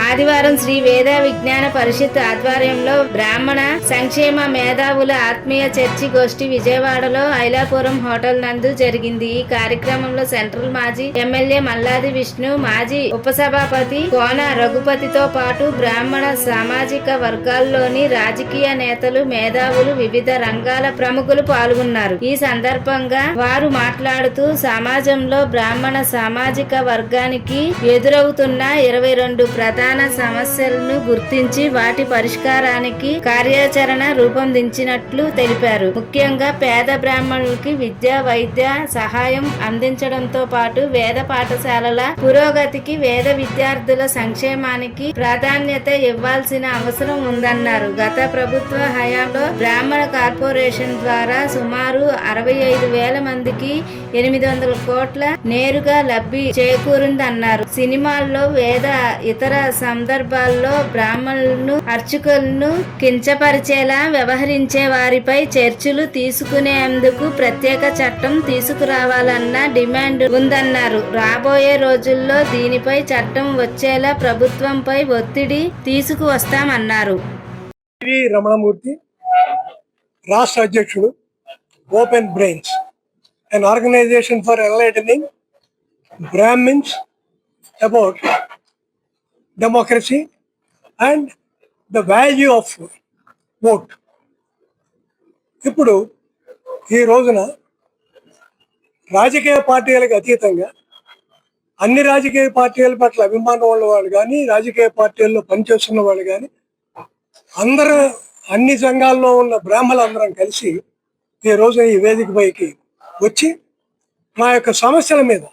ఆదివారం శ్రీ వేద విజ్ఞాన పరిషత్ ఆధ్వర్యంలో బ్రాహ్మణ సంక్షేమ మేధావుల ఆత్మీయ చర్చి గోష్ఠి విజయవాడలో ఐలాపురం హోటల్ నందు జరిగింది. ఈ కార్యక్రమంలో సెంట్రల్ మాజీ ఎమ్మెల్యే మల్లాది విష్ణు, మాజీ ఉపసభాపతి కోన రఘుపతితో పాటు బ్రాహ్మణ సామాజిక వర్గాల్లోని రాజకీయ నేతలు, మేధావులు, వివిధ రంగాల ప్రముఖులు పాల్గొన్నారు. ఈ సందర్భంగా వారు మాట్లాడుతూ సమాజంలో బ్రాహ్మణ సామాజిక వర్గానికి ఎదురవుతున్న 22 ప్రధాన సమస్యలను గుర్తించి వాటి పరిష్కారానికి కార్యాచరణ రూపొందించినట్లు తెలిపారు. ముఖ్యంగా పేద బ్రాహ్మణులకి విద్య, వైద్య సహాయం అందించడంతో పాటు వేద పాఠశాలల పురోగతికి, వేద విద్యార్థుల సంక్షేమానికి ప్రాధాన్యత ఇవ్వాల్సిన అవసరం ఉందన్నారు. గత ప్రభుత్వ హయాంలో బ్రాహ్మణ కార్పొరేషన్ ద్వారా సుమారు 65,000 మందికి 800 కోట్ల నేరుగా లబ్ధి చేకూరిందన్నారు. సినిమాల్లో, వేద ఇతర సందర్భాల్లో బ్రాహ్మణులను, అర్చకులను కించపరిచేలా వ్యవహరించే వారిపై చర్యలు తీసుకునేందుకు ప్రత్యేక చట్టం తీసుకురావాలన్న డిమాండ్ ఉందన్నారు. రాబోయే రోజుల్లో దీనిపై చట్టం వచ్చేలా ప్రభుత్వంపై ఒత్తిడి తీసుకువస్తామన్నారు. రమణమూర్తి, రాష్ట్ర అధ్యక్షుడు, open brains, an organization for enlightening Brahmins about democracy and the value of vote. ఇప్పుడు ఈ రోజున రాజకీయ పార్టీలకు అతీతంగా అన్ని రాజకీయ పార్టీల పట్ల అభిమానం ఉన్న వాళ్ళు కానీ, రాజకీయ పార్టీల్లో పనిచేస్తున్న వాళ్ళు కానీ, అందరూ అన్ని సంఘాల్లో ఉన్న బ్రాహ్మణులందరం కలిసి ఈ రోజున ఈ వేదిక పైకి వచ్చి మా యొక్క సమస్యల మీద,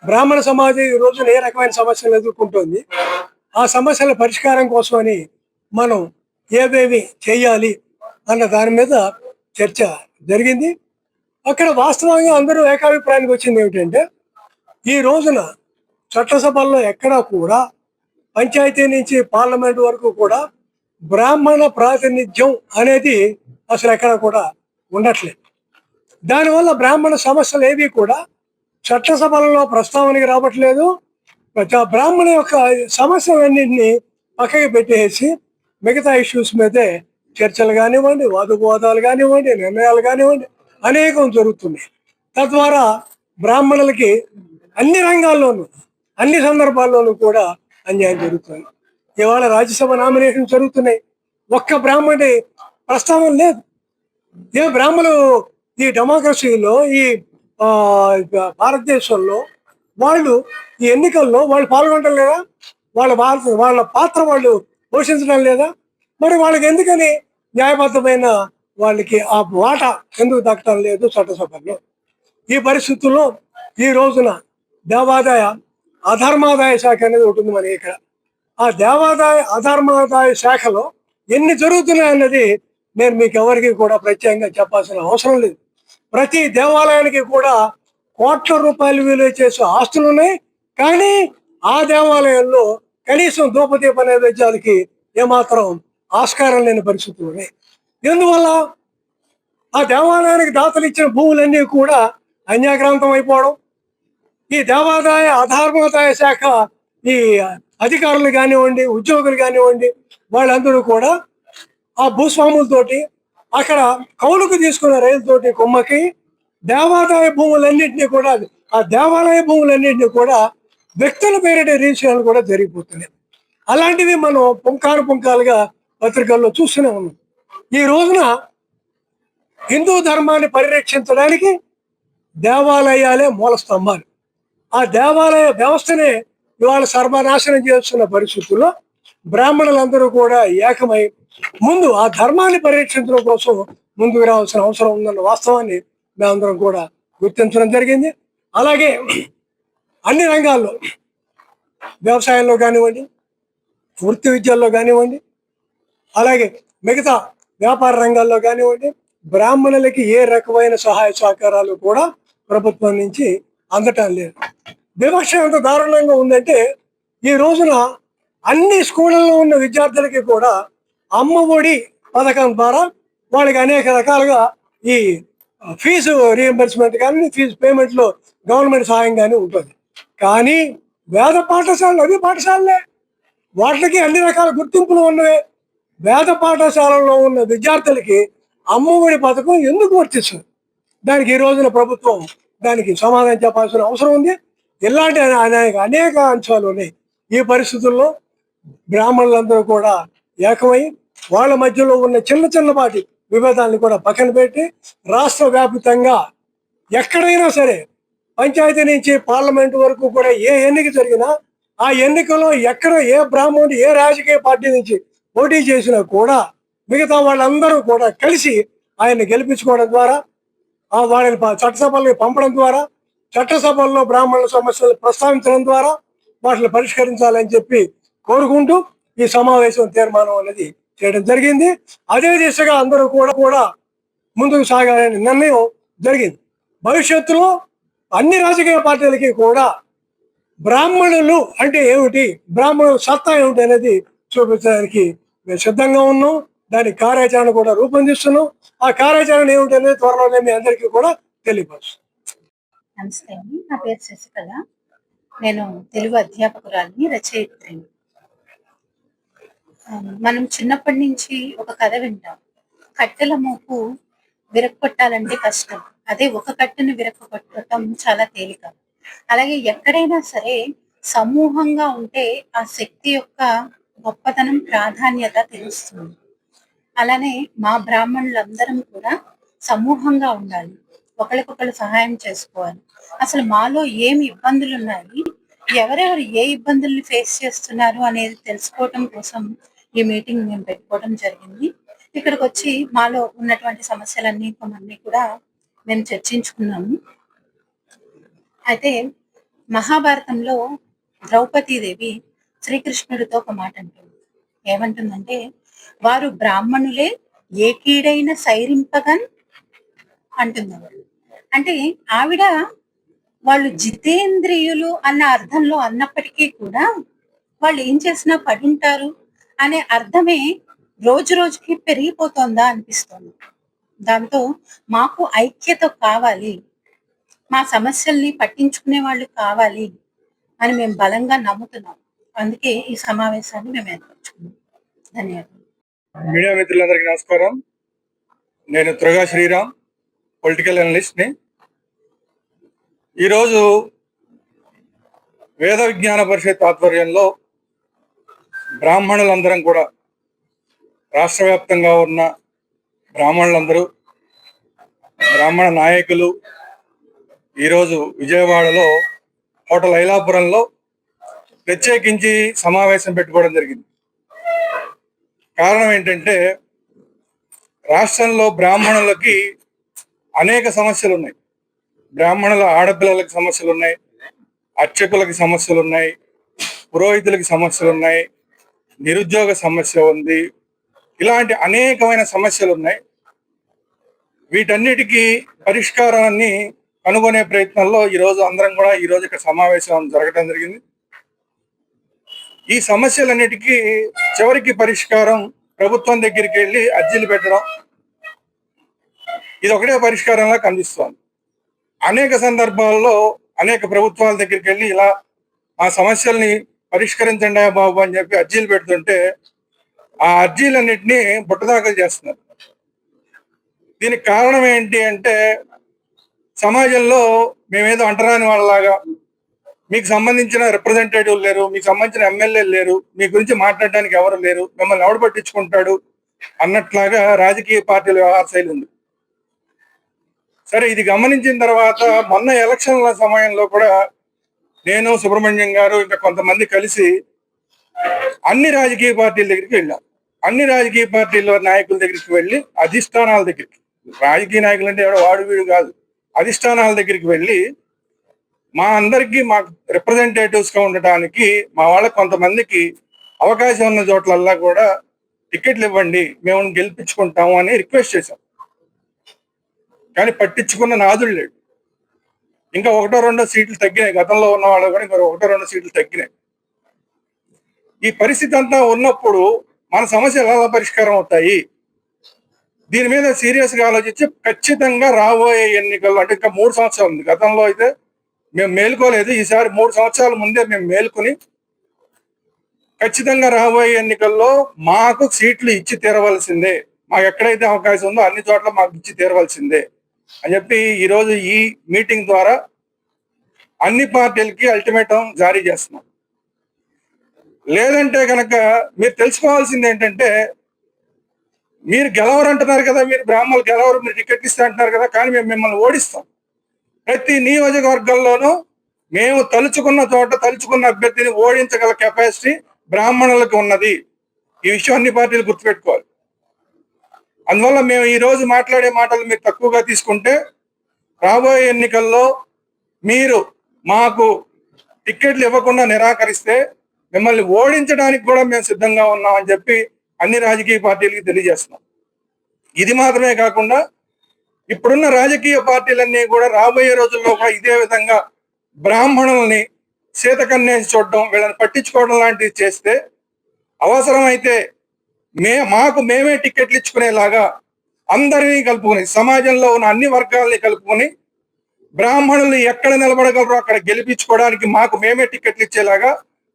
బ్రాహ్మణ సమాజం ఈ రోజున ఏ రకమైన సమస్యలు ఎదుర్కొంటుంది, ఆ సమస్యల పరిష్కారం కోసమని మనం ఏవేవి చేయాలి అన్న దాని మీద చర్చ జరిగింది. అక్కడ వాస్తవంగా అందరూ ఏకాభిప్రాయానికి వచ్చింది ఏమిటంటే, ఈ రోజున చట్టసభల్లో ఎక్కడా కూడా, పంచాయతీ నుంచి పార్లమెంట్ వరకు కూడా బ్రాహ్మణ ప్రాతినిధ్యం అనేది అసలు ఎక్కడ కూడా ఉండట్లేదు. దానివల్ల బ్రాహ్మణ సమస్యలు ఏవి కూడా చట్టసభలలో ప్రస్తావనకి రావట్లేదు. బ్రాహ్మణ యొక్క సమస్యలన్నింటినీ పక్కకి పెట్టేసి మిగతా ఇష్యూస్ మీదే చర్చలు కానివ్వండి, వాదోపవాదాలు కానివ్వండి, నిర్ణయాలు కానివ్వండి అనేకం జరుగుతున్నాయి. తద్వారా బ్రాహ్మణులకి అన్ని రంగాల్లోనూ, అన్ని సందర్భాల్లోనూ కూడా అన్యాయం జరుగుతుంది. ఇవాళ రాజ్యసభ నామినేషన్ జరుగుతున్నాయి, ఒక్క బ్రాహ్మణుడి ప్రస్తావన లేదు. బ్రాహ్మణులు ఈ డెమోక్రసీలో, ఈ భారతదేశంలో వాళ్ళు ఈ ఎన్నికల్లో వాళ్ళు పాల్గొనడం లేదా? వాళ్ళ పాత్ర వాళ్ళు పోషించడం లేదా? మరి వాళ్ళకి ఎందుకని న్యాయబద్ధమైన వాళ్ళకి ఆ వాటా ఎందుకు దక్కడం లేదు చట్టసభల్లో? ఈ పరిస్థితుల్లో ఈ రోజున దేవాదాయ అధర్మాదాయ శాఖ అనేది ఉంటుంది మన ఇక్కడ. ఆ దేవాదాయ అధర్మాదాయ శాఖలో ఎన్ని జరుగుతున్నాయన్నది నేను మీకు ఎవరికి కూడా ప్రత్యేకంగా చెప్పాల్సిన అవసరం లేదు. ప్రతి దేవాలయానికి కూడా కోట్ల రూపాయలు విలువ చేసే ఆస్తులు ఉన్నాయి, కానీ ఆ దేవాలయంలో కనీసం ధూపదీప నైవేద్యాలకి ఏమాత్రం ఆస్కారం లేని పరిస్థితులు ఉన్నాయి. ఎందువల్ల? ఆ దేవాలయానికి దాతలు ఇచ్చిన భూములన్నీ కూడా అన్యాక్రాంతం అయిపోవడం. ఈ దేవాదాయ అధర్మాదాయ శాఖ ఈ అధికారులు కానివ్వండి, ఉద్యోగులు కానివ్వండి, వాళ్ళందరూ కూడా ఆ భూస్వాములతోటి, అక్కడ కౌలుకు తీసుకున్న రైతులతోటి కొమ్మకి దేవాదాయ భూములన్నింటినీ కూడా, ఆ దేవాలయ భూములన్నింటినీ కూడా వ్యక్తుల పేరిట రిజిస్ట్రేషన్లు కూడా జరిగిపోతున్నాయి. అలాంటివి మనం పుంకాలుగా పత్రికల్లో చూస్తూనే ఉన్నాం. ఈ రోజున హిందూ ధర్మాన్ని పరిరక్షించడానికి దేవాలయాలే మూల స్తంభాలు. ఆ దేవాలయ వ్యవస్థనే ఇవాళ సర్వనాశనం చేస్తున్న పరిస్థితుల్లో బ్రాహ్మణులందరూ కూడా ఏకమై ముందు ఆ ధర్మాన్ని పరిరక్షించడం కోసం ముందుకు రావాల్సిన అవసరం ఉందన్న వాస్తవాన్ని మేమందరం కూడా గుర్తించడం జరిగింది. అలాగే అన్ని రంగాల్లో, వ్యవసాయంలో కానివ్వండి, వృత్తి విద్యల్లో కానివ్వండి, అలాగే మిగతా వ్యాపార రంగాల్లో కానివ్వండి, బ్రాహ్మణులకి ఏ రకమైన సహాయ సహకారాలు కూడా ప్రభుత్వం నుంచి అందటం లేదు. వివక్ష ఎంత దారుణంగా ఉందంటే, ఈ రోజున అన్ని స్కూళ్ళల్లో ఉన్న విద్యార్థులకి కూడా అమ్మ ఒడి పథకం ద్వారా వాళ్ళకి అనేక రకాలుగా ఈ ఫీజు రీఎంబర్స్మెంట్ కానీ, ఫీజు పేమెంట్లో గవర్నమెంట్ సహాయం కానీ ఉంటుంది. కానీ వేద పాఠశాలలు అవి పాఠశాలలే. వాటికి అన్ని రకాల గుర్తింపులు ఉన్నవే. వేద పాఠశాలలో ఉన్న విద్యార్థులకి అమ్మఒడి పథకం ఎందుకు వర్తిస్తుంది? దానికి ఈ రోజున ప్రభుత్వం దానికి సమాధానం చెప్పాల్సిన అవసరం ఉంది. ఇలాంటి అనేక అంశాలు ఉన్నాయి. ఈ పరిస్థితుల్లో బ్రాహ్మణులందరూ కూడా ఏకమై వాళ్ళ మధ్యలో ఉన్న చిన్న చిన్నపాటి విభేదాలను కూడా పక్కన పెట్టి రాష్ట్ర వ్యాప్తంగా ఎక్కడైనా సరే పంచాయతీ నుంచి పార్లమెంట్ వరకు కూడా ఏ ఎన్నిక జరిగినా ఆ ఎన్నికలో ఎక్కడ ఏ బ్రాహ్మణుడు ఏ రాజకీయ పార్టీ నుంచి పోటీ చేసినా కూడా మిగతా వాళ్ళందరూ కూడా కలిసి ఆయన్ని గెలిపించుకోవడం ద్వారా వాళ్ళని చట్టసభలకు పంపడం ద్వారా చట్టసభల్లో బ్రాహ్మణుల సమస్యలు ప్రస్తావించడం ద్వారా వాటిని పరిష్కరించాలని చెప్పి కోరుకుంటూ ఈ సమావేశం తీర్మానం అనేది చేయడం జరిగింది. అదే దిశగా అందరూ కూడా ముందుకు సాగాలనే నిర్ణయం జరిగింది. భవిష్యత్తులో అన్ని రాజకీయ పార్టీలకి కూడా బ్రాహ్మణులు అంటే ఏమిటి, బ్రాహ్మణుల సత్తా ఏమిటి అనేది చూపించడానికి మేము సిద్ధంగా ఉన్నాం. దాని కార్యాచరణ కూడా రూపొందిస్తున్నాం. ఆ కార్యాచరణ ఏమిటి అనేది త్వరలోనే మీ అందరికీ కూడా తెలియపరుస్తాం. నమస్తే అండి, నా పేరు శశికళ. నేను తెలుగు అధ్యాపకురాలిని, రచయిత్రిని. మనం చిన్నప్పటి నుంచి ఒక కథ వింటాం. కట్టెల మోపు విరక్కొట్టాలంటే కష్టం, అదే ఒక కట్టెను విరక్కొట్టడం చాలా తేలిక. అలాగే ఎక్కడైనా సరే సమూహంగా ఉంటే ఆ శక్తి యొక్క గొప్పతనం, ప్రాధాన్యత తెలుస్తుంది. అలానే మా బ్రాహ్మణులందరం కూడా సమూహంగా ఉండాలి, ఒకరికొకరు సహాయం చేసుకోవాలి. అసలు మాలో ఏమి ఇబ్బందులు ఉన్నాయి, ఎవరెవరు ఏ ఇబ్బందుల్ని ఫేస్ చేస్తున్నారు అనేది తెలుసుకోవటం కోసం ఈ మీటింగ్ మేము పెట్టుకోవడం జరిగింది. ఇక్కడికి వచ్చి మాలో ఉన్నటువంటి సమస్యలన్నీ కూడా మేము చర్చించుకున్నాము. అయితే మహాభారతంలో ద్రౌపదీదేవి శ్రీకృష్ణుడితో ఒక మాట అంటుంది. ఏమంటుందంటే, వారు బ్రాహ్మణులే ఏకీడైన సైరింపగన్ అంటున్నారు. అంటే ఆవిడ వాళ్ళు జితేంద్రియులు అన్న అర్థంలో అన్నప్పటికీ కూడా వాళ్ళు ఏం చేసినా పడుంటారు అనే అర్థమే రోజు రోజుకి పెరిగిపోతుందా అనిపిస్తుంది. దాంతో మాకు ఐక్యత కావాలి, మా సమస్యల్ని పట్టించుకునే వాళ్ళు కావాలి అని మేము బలంగా నమ్ముతున్నాం. అందుకే ఈ సమావేశాన్ని మేము ఏర్పరచుకున్నాం. ధన్యవాదాలు. మీడియా మిత్రులందరికీ నమస్కారం. నేను త్రగా శ్రీరామ్, పొలిటికల్ అనలిస్ట్ని. ఈరోజు వేద విజ్ఞాన పరిషత్ ఆధ్వర్యంలో బ్రాహ్మణులందరం కూడా, రాష్ట్ర వ్యాప్తంగా ఉన్న బ్రాహ్మణులందరూ, బ్రాహ్మణ నాయకులు ఈరోజు విజయవాడలో హోటల్ ఐలాపురంలో ప్రత్యేకించి సమావేశం పెట్టుకోవడం జరిగింది. కారణం ఏంటంటే, రాష్ట్రంలో బ్రాహ్మణులకి అనేక సమస్యలు ఉన్నాయి. బ్రాహ్మణుల ఆడపిల్లలకి సమస్యలు ఉన్నాయి, అర్చకులకి సమస్యలు ఉన్నాయి, పురోహితులకి సమస్యలు ఉన్నాయి, నిరుద్యోగ సమస్య ఉంది. ఇలాంటి అనేకమైన సమస్యలు ఉన్నాయి. వీటన్నిటికీ పరిష్కారాన్ని కనుగొనే ప్రయత్నంలో ఈరోజు అందరం కూడా ఈరోజు ఇక్కడ సమావేశం జరగడం జరిగింది. ఈ సమస్యలన్నిటికీ చివరికి పరిష్కారం ప్రభుత్వం దగ్గరికి వెళ్ళి అర్జీలు పెట్టడం, ఇది ఒకటే పరిష్కారంలా కనిపిస్తోంది. అనేక సందర్భాల్లో అనేక ప్రభుత్వాల దగ్గరికి వెళ్ళి ఇలా ఆ సమస్యల్ని పరిష్కరించండి బాబు అని చెప్పి అర్జీలు పెడుతుంటే ఆ అర్జీలన్నింటినీ బుట్టదాఖలు చేస్తున్నారు. దీనికి కారణం ఏంటి అంటే, సమాజంలో మేమేదో అంటరాని వాళ్ళలాగా, మీకు సంబంధించిన రిప్రజెంటేటివ్ లేరు, మీకు సంబంధించిన ఎమ్మెల్యేలు లేరు, మీ గురించి మాట్లాడడానికి ఎవరు లేరు, మిమ్మల్ని ఎవడు పట్టించుకుంటాడు అన్నట్లాగా రాజకీయ పార్టీల వ్యవహార శైలి ఉంది. సరే, ఇది గమనించిన తర్వాత మొన్న ఎలక్షన్ల సమయంలో కూడా నేను, సుబ్రహ్మణ్యం గారు, ఇంకా కొంతమంది కలిసి అన్ని రాజకీయ పార్టీల దగ్గరికి వెళ్ళాం. అన్ని రాజకీయ పార్టీల నాయకుల దగ్గరికి వెళ్ళి, అధిష్టానాల దగ్గరికి, రాజకీయ నాయకులు అంటే ఎవడో వాడు వీడు కాదు, అధిష్టానాల దగ్గరికి వెళ్ళి మా అందరికీ మాకు రిప్రజెంటేటివ్స్ గా ఉండటానికి మా వాళ్ళకి కొంతమందికి అవకాశం ఉన్న చోట్లల్లా కూడా టికెట్లు ఇవ్వండి, మేము గెలిపించుకుంటాము అని రిక్వెస్ట్ చేశాం. కానీ పట్టించుకున్న నాదుడు లేడు. ఇంకా 1-2 సీట్లు తగ్గినాయి. గతంలో ఉన్న వాళ్ళు కూడా ఇంకా 1-2 సీట్లు తగ్గినాయి. ఈ పరిస్థితి అంతా ఉన్నప్పుడు మన సమస్యలు ఎలా పరిష్కారం అవుతాయి? దీని మీద సీరియస్ గా ఆలోచించి ఖచ్చితంగా రాబోయే ఎన్నికల్లో, అంటే ఇంకా 3 సంవత్సరాలు ఉంది. గతంలో అయితే మేము మేలుకోలేదు, ఈసారి 3 సంవత్సరాల ముందే మేము మేలుకొని ఖచ్చితంగా రాబోయే ఎన్నికల్లో మాకు సీట్లు ఇచ్చి తీరవలసిందే, మాకు ఎక్కడైతే అవకాశం ఉందో అన్ని చోట్ల మాకు ఇచ్చి తీరవలసిందే అని చెప్పి ఈరోజు ఈ మీటింగ్ ద్వారా అన్ని పార్టీలకి అల్టిమేటం జారీ చేస్తున్నాం. లేదంటే కనుక మీరు తెలుసుకోవాల్సింది ఏంటంటే, మీరు గెలవరు అంటున్నారు కదా, మీరు బ్రాహ్మణులు గెలవరు, మీరు టికెట్ ఇస్తే అంటున్నారు కదా, కానీ మేము మిమ్మల్ని ఓడిస్తాం. ప్రతి నియోజకవర్గంలోనూ మేము తలుచుకున్న చోట తలుచుకున్న అభ్యర్థిని ఓడించగల కెపాసిటీ బ్రాహ్మణులకు ఉన్నది. ఈ విషయం అన్ని పార్టీలు గుర్తుపెట్టుకోవాలి. అందువల్ల మేము ఈ రోజు మాట్లాడే మాటలు మీరు తక్కువగా తీసుకుంటే, రాబోయే ఎన్నికల్లో మీరు మాకు టికెట్లు ఇవ్వకుండా నిరాకరిస్తే మిమ్మల్ని ఓడించడానికి కూడా మేము సిద్ధంగా ఉన్నామని చెప్పి అన్ని రాజకీయ పార్టీలకి తెలియజేస్తున్నాం. ఇది మాత్రమే కాకుండా ఇప్పుడున్న రాజకీయ పార్టీలన్నీ కూడా రాబోయే రోజుల్లో కూడా ఇదే విధంగా బ్రాహ్మణుల్ని సీతకన్నేసి చూడడం, వీళ్ళని పట్టించుకోవడం లాంటివి చేస్తే, అవసరమైతే మాకు మేమే టికెట్లు ఇచ్చుకునేలాగా అందరినీ కలుపుకొని, సమాజంలో ఉన్న అన్ని వర్గాలని కలుపుకొని బ్రాహ్మణులు ఎక్కడ నిలబడగలరో అక్కడ గెలిపించుకోవడానికి మాకు మేమే టికెట్లు ఇచ్చేలాగా,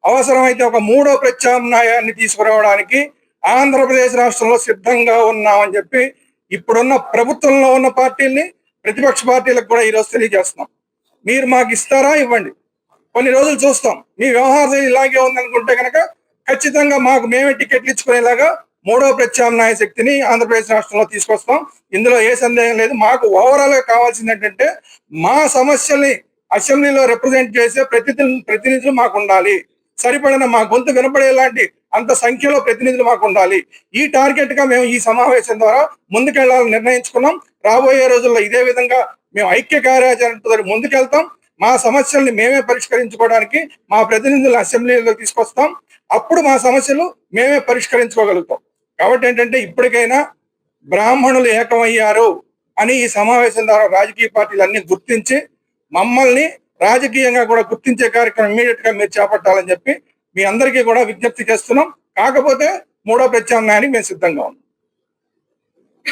అవసరమైతే ఒక 3వ ప్రత్యామ్నాయాన్ని తీసుకురావడానికి ఆంధ్రప్రదేశ్ రాష్ట్రంలో సిద్ధంగా ఉన్నామని చెప్పి ఇప్పుడున్న ప్రభుత్వంలో ఉన్న పార్టీల్ని, ప్రతిపక్ష పార్టీలకు కూడా ఈరోజు తెలియజేస్తున్నాం. మీరు మాకు ఇస్తారా? ఇవ్వండి, కొన్ని రోజులు చూస్తాం. మీ వ్యవహారం ఇలాగే ఉందనుకుంటే కనుక ఖచ్చితంగా మాకు మేమే టికెట్లు ఇచ్చుకునేలాగా 3వ ప్రత్యామ్నాయ శక్తిని ఆంధ్రప్రదేశ్ రాష్ట్రంలో తీసుకొస్తాం. ఇందులో ఏ సందేహం లేదు. మాకు ఓవరాల్ గా కావాల్సింది ఏంటంటే, మా సమస్యల్ని అసెంబ్లీలో రిప్రజెంట్ చేసే ప్రతినిధులు మాకు ఉండాలి. సరిపడిన మా గొంతు వినపడేలాంటి అంత సంఖ్యలో ప్రతినిధులు మాకు ఉండాలి. ఈ టార్గెట్ గా మేము ఈ సమావేశం ద్వారా ముందుకెళ్లాలని నిర్ణయించుకున్నాం. రాబోయే రోజుల్లో ఇదే విధంగా మేము ఐక్య కార్యాచరణతో ముందుకెళ్తాం. మా సమస్యల్ని మేమే పరిష్కరించుకోవడానికి మా ప్రతినిధులు అసెంబ్లీలో తీసుకొస్తాం. అప్పుడు మా సమస్యలు మేమే పరిష్కరించుకోగలుగుతాం. కాబట్టి ఏంటంటే, ఇప్పటికైనా బ్రాహ్మణులు ఏకమయ్యారు అని ఈ సమావేశం ద్వారా రాజకీయ పార్టీలు అన్ని గుర్తించి మమ్మల్ని రాజకీయంగా కూడా గుర్తించే కార్యక్రమం ఇమీడియట్ గా మీరు చేపట్టాలని చెప్పి మీ అందరికీ కూడా విజ్ఞప్తి చేస్తున్నాం. కాకపోతే 3వ ప్రత్యామ్నాయానికి మేము సిద్ధంగా ఉన్నాం.